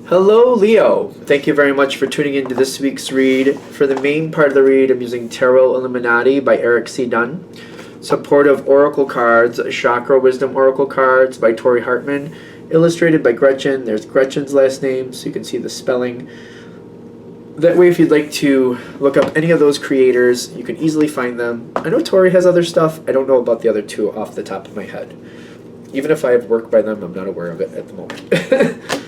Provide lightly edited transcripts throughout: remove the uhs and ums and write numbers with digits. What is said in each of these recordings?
Hello, Leo. Thank you very much for tuning into this week's read. For the main part of the read, I'm using Tarot Illuminati by Eric C. Dunn. Supportive Oracle cards, Chakra Wisdom Oracle cards by Tori Hartman. Illustrated by Gretchen. There's Gretchen's last name, so you can see the spelling. That way, if you'd like to look up any of those creators, you can easily find them. I know Tori has other stuff. I don't know about the other two off the top of my head. Even if I have work by them, I'm not aware of it at the moment.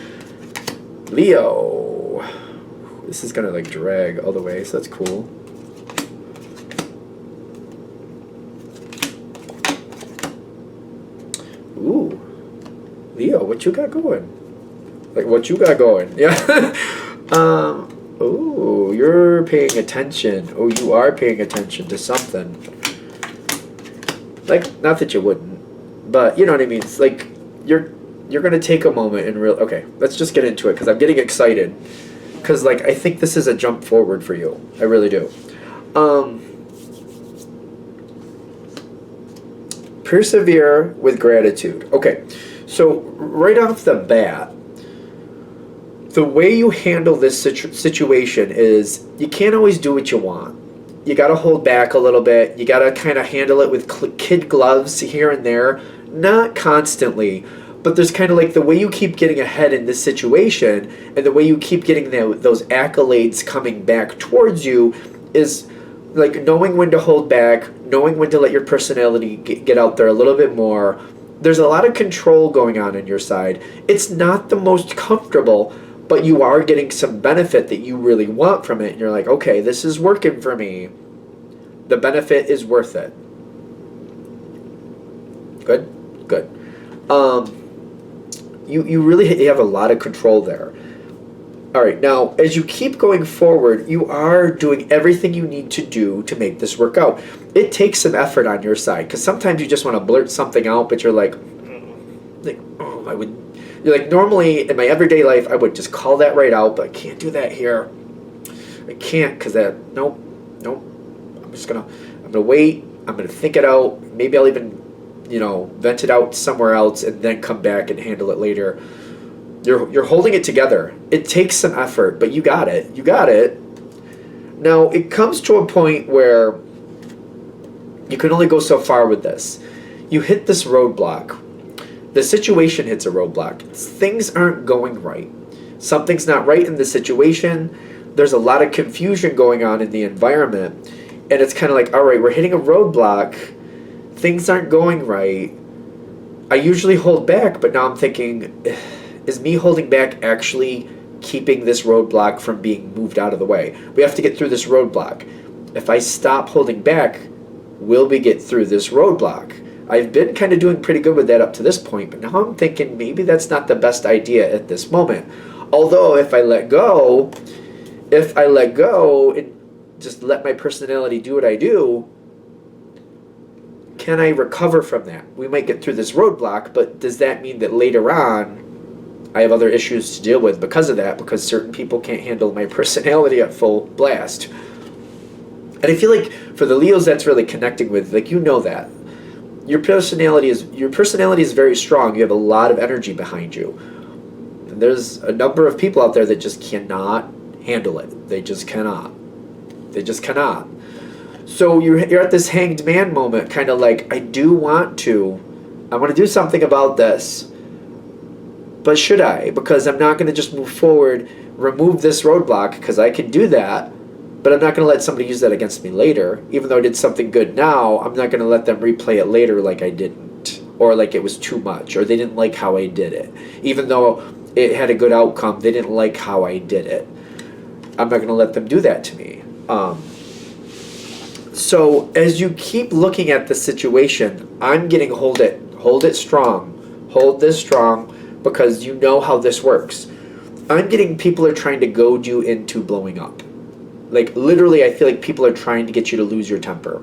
Leo. This is gonna like drag all the way, so that's cool. Ooh. Leo, what you got going? Like what you got going? Yeah. Oh, you're paying attention. Oh, you are paying attention to something. Like, not that you wouldn't, but you know what I mean. It's like you're gonna take a moment and okay, let's just get into it because I'm getting excited because like I think this is a jump forward for you. I really do. Persevere with gratitude. Okay, so right off the bat, the way you handle this situation is you can't always do what you want. You got to hold back a little bit. You got to kind of handle it with kid gloves here and there, not constantly. But there's kind of like the way you keep getting ahead in this situation and the way you keep getting those accolades coming back towards you is like knowing when to hold back, knowing when to let your personality get out there a little bit more. There's a lot of control going on your side. It's not the most comfortable, but you are getting some benefit that you really want from it. And you're like, okay, this is working for me. The benefit is worth it. Good? Good. You really have a lot of control there. All right, now, as you keep going forward, you are doing everything you need to do to make this work out. It takes some effort on your side, because sometimes you just want to blurt something out, but you're like, oh, you're like, normally in my everyday life, I would just call that right out, but I can't do that here. I can't, because nope. I'm gonna wait, I'm gonna think it out, maybe I'll even vent it out somewhere else and then come back and handle it later. You're holding it together. It takes some effort, but you got it. You got it. Now, it comes to a point where you can only go so far with this. You hit this roadblock. The situation hits a roadblock. Things aren't going right. Something's not right in the situation. There's a lot of confusion going on in the environment. And it's kind of like, all right, we're hitting a roadblock. Things aren't going right. I usually hold back, but now I'm thinking, is me holding back actually keeping this roadblock from being moved out of the way? We have to get through this roadblock. If I stop holding back, will we get through this roadblock? I've been kind of doing pretty good with that up to this point, but now I'm thinking maybe that's not the best idea at this moment. Although if I let go and just let my personality do what I do, can I recover from that? We might get through this roadblock, but does that mean that later on I have other issues to deal with because of that, because certain people can't handle my personality at full blast? And I feel like for the Leos that's really connecting with, like, that. Your personality is very strong. You have a lot of energy behind you. And there's a number of people out there that just cannot handle it. They just cannot. They just cannot. So you're at this hanged man moment, kind of like, I want to do something about this, but should I? Because I'm not going to just move forward, remove this roadblock, because I can do that, but I'm not going to let somebody use that against me later. Even though I did something good now, I'm not going to let them replay it later like I didn't, or like it was too much, or they didn't like how I did it. Even though it had a good outcome, they didn't like how I did it. I'm not going to let them do that to me. So as you keep looking at the situation, I'm getting hold it strong, hold this strong, because you know how this works. I'm getting people are trying to goad you into blowing up. Like literally, I feel like people are trying to get you to lose your temper.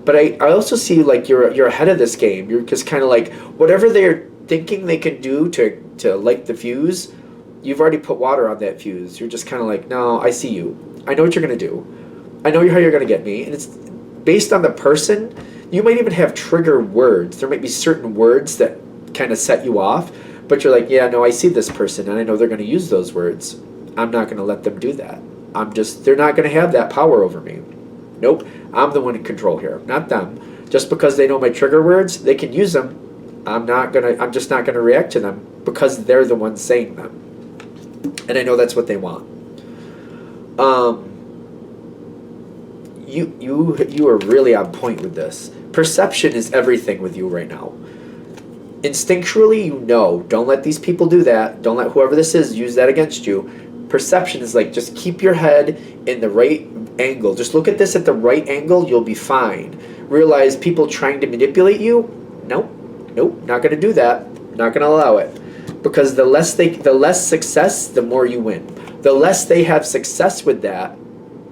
But I also see like you're ahead of this game. You're just kind of like, whatever they're thinking they can do to light the fuse, you've already put water on that fuse. You're just kind of like, no, I see you. I know what you're going to do. I know how you're going to get me. And it's based on the person. You might even have trigger words. There might be certain words that kind of set you off. But you're like, yeah, no, I see this person and I know they're going to use those words. I'm not going to let them do that. They're not going to have that power over me. Nope, I'm the one in control here, not them. Just because they know my trigger words, they can use them. I'm just not gonna react to them because they're the ones saying them. And I know that's what they want. You are really on point with this. Perception is everything with you right now. Instinctually, you know, don't let these people do that. Don't let whoever this is use that against you. Perception is like, just keep your head in the right angle. Just look at this at the right angle, you'll be fine. Realize people trying to manipulate you? Nope, not going to do that. Not going to allow it. Because the less success, the more you win. The less they have success with that,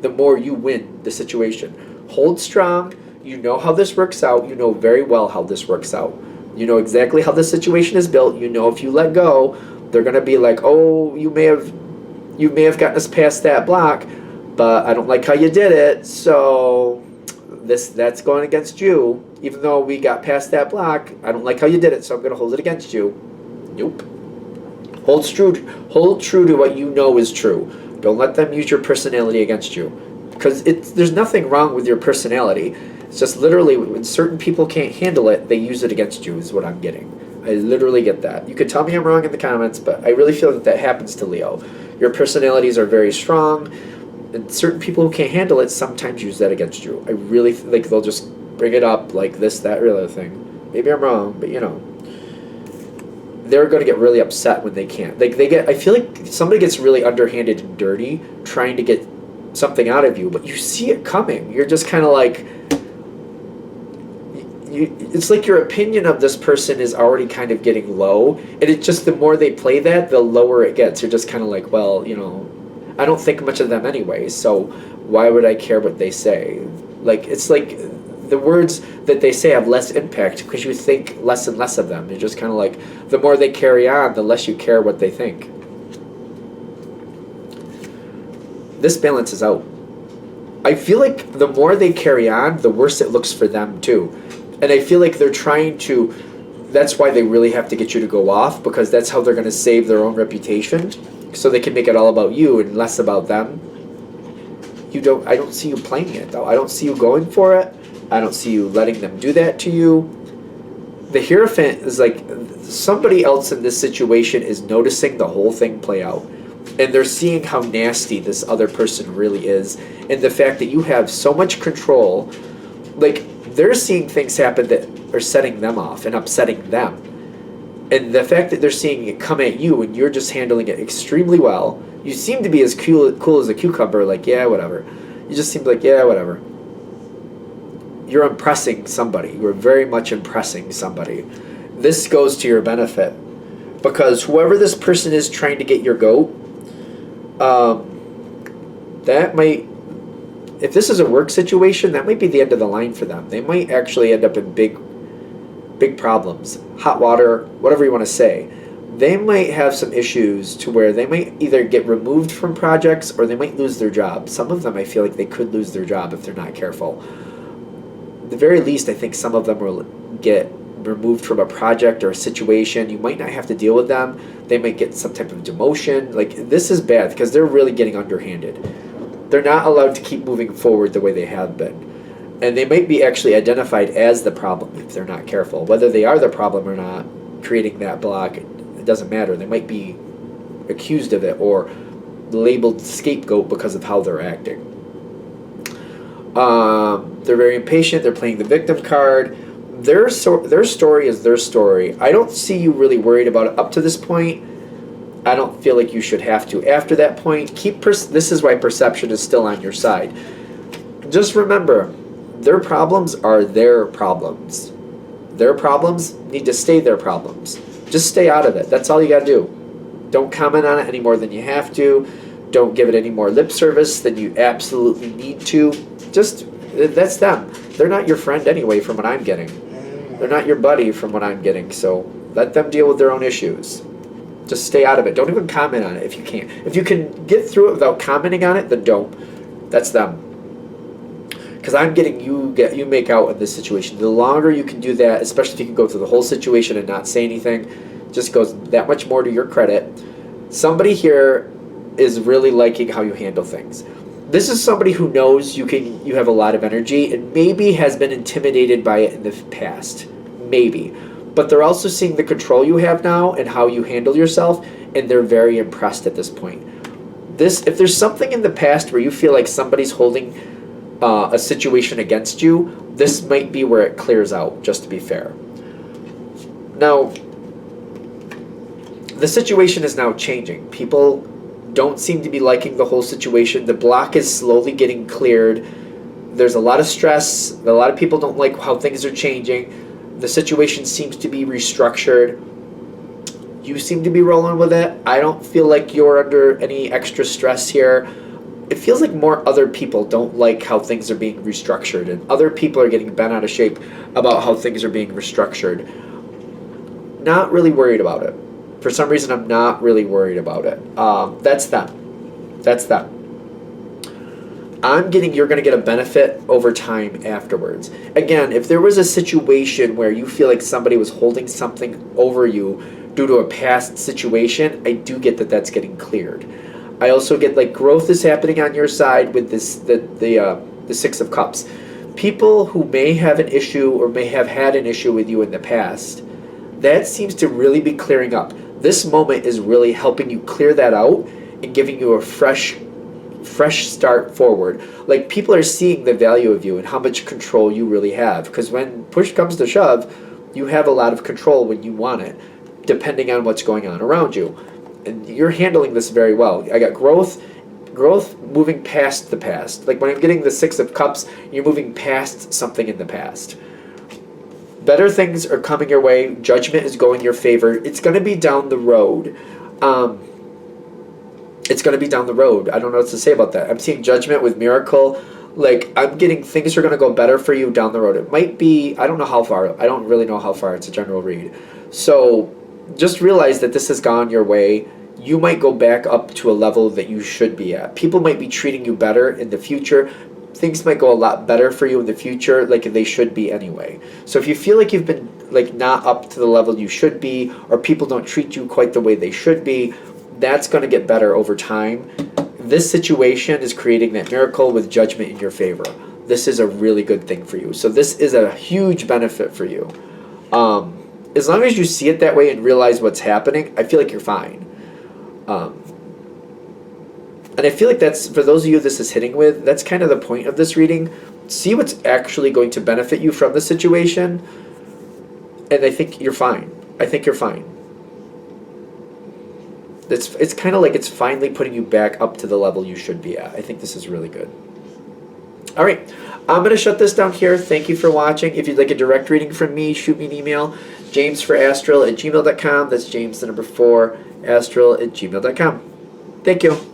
the more you win the situation. Hold strong. You know how this works out. You know very well how this works out. You know exactly how the situation is built. You know if you let go, they're going to be like, oh, you may have gotten us past that block, but I don't like how you did it, so that's going against you. Even though we got past that block, I don't like how you did it, so I'm going to hold it against you. Nope. Hold true to what you know is true. Don't let them use your personality against you. Because there's nothing wrong with your personality. It's just literally when certain people can't handle it, they use it against you, is what I'm getting. I literally get that. You could tell me I'm wrong in the comments, but I really feel that happens to Leo. Your personalities are very strong, and certain people who can't handle it sometimes use that against you. I really like they'll just bring it up like this, that, or other thing. Maybe I'm wrong, but you know. They're going to get really upset when they can't. I feel like somebody gets really underhanded and dirty trying to get something out of you, but you see it coming. You're just kind of like, it's like your opinion of this person is already kind of getting low, and it's just the more they play that, the lower it gets. You're just kind of like, well, you know, I don't think much of them anyway, so why would I care what they say? Like, it's like the words that they say have less impact because you think less and less of them. You're just kind of like, the more they carry on, the less you care what they think. This balances out. I feel like the more they carry on, the worse it looks for them too. And I feel like they're trying to, that's why they really have to get you to go off, because that's how they're going to save their own reputation, so they can make it all about you and less about them. I don't see you playing it though. I don't see you going for it. I don't see you letting them do that to you. The Hierophant is like, somebody else in this situation is noticing the whole thing play out. And they're seeing how nasty this other person really is. And the fact that you have so much control, like, they're seeing things happen that are setting them off and upsetting them. And the fact that they're seeing it come at you and you're just handling it extremely well. You seem to be as cool as a cucumber, like, yeah, whatever. You just seem like, yeah, whatever. You're impressing somebody. You're very much impressing somebody. This goes to your benefit. Because whoever this person is trying to get your goat, that might, if this is a work situation, that might be the end of the line for them. They might actually end up in big problems. Hot water, whatever you want to say. They might have some issues to where they might either get removed from projects or they might lose their job. Some of them, I feel like they could lose their job if they're not careful. At the very least, I think some of them will get removed from a project or a situation. You might not have to deal with them. They might get some type of demotion. Like, this is bad because they're really getting underhanded. They're not allowed to keep moving forward the way they have been. And they might be actually identified as the problem if they're not careful. Whether they are the problem or not, creating that block, it doesn't matter. They might be accused of it or labeled scapegoat because of how they're acting. They're very impatient. They're playing the victim card. Their story is their story. I don't see you really worried about it up to this point. I don't feel like you should have to. After that point, this is why perception is still on your side. Just remember, their problems are their problems. Their problems need to stay their problems. Just stay out of it. That's all you got to do. Don't comment on it any more than you have to. Don't give it any more lip service than you absolutely need to. Just, that's them. They're not your friend anyway from what I'm getting. They're not your buddy from what I'm getting. So let them deal with their own issues. Just stay out of it. Don't even comment on it if you can't. If you can get through it without commenting on it, then don't. That's them. Because I'm getting you make out in this situation. The longer you can do that, especially if you can go through the whole situation and not say anything, just goes that much more to your credit. Somebody here is really liking how you handle things. This is somebody who knows you have a lot of energy and maybe has been intimidated by it in the past. Maybe. But they're also seeing the control you have now and how you handle yourself, and they're very impressed at this point. If there's something in the past where you feel like somebody's holding a situation against you, this might be where it clears out, just to be fair. Now, the situation is now changing. People don't seem to be liking the whole situation. The block is slowly getting cleared. There's a lot of stress. A lot of people don't like how things are changing. The situation seems to be restructured. You seem to be rolling with it. I don't feel like you're under any extra stress here. It feels like more other people don't like how things are being restructured, and other people are getting bent out of shape about how things are being restructured. Not really worried about it. For some reason, I'm not really worried about it. That's them. That's them. I'm getting you're going to get a benefit over time afterwards. Again, if there was a situation where you feel like somebody was holding something over you due to a past situation, I do get that that's getting cleared. I also get like growth is happening on your side with this the Six of Cups. People who may have an issue or may have had an issue with you in the past, that seems to really be clearing up. This moment is really helping you clear that out and giving you a fresh start forward. Like, people are seeing the value of you and how much control you really have. Because when push comes to shove, you have a lot of control when you want it, depending on what's going on around you. And you're handling this very well. I got growth moving past the past. Like, when I'm getting the Six of Cups, you're moving past something in the past. Better things are coming your way. Judgment is going your favor. It's going to be down the road. It's going to be down the road. I don't know what to say about that. I'm seeing Judgment with Miracle. Like, I'm getting things are going to go better for you down the road. It might be, I don't know how far. I don't really know how far. It's a general read. So just realize that this has gone your way. You might go back up to a level that you should be at. People might be treating you better in the future. Things might go a lot better for you in the future, like they should be anyway. So if you feel like you've been like not up to the level you should be, or people don't treat you quite the way they should be, that's going to get better over time. This situation is creating that miracle with Judgment in your favor. This is a really good thing for you. So this is a huge benefit for you. As long as you see it that way and realize what's happening, I feel like you're fine. And I feel like that's, for those of you this is hitting with, that's kind of the point of this reading. See what's actually going to benefit you from the situation, and I think you're fine. I think you're fine. It's kind of like it's finally putting you back up to the level you should be at. I think this is really good. All right, I'm going to shut this down here. Thank you for watching. If you'd like a direct reading from me, shoot me an email, jamesforastral@gmail.com. That's James, the number 4, astral@gmail.com. Thank you.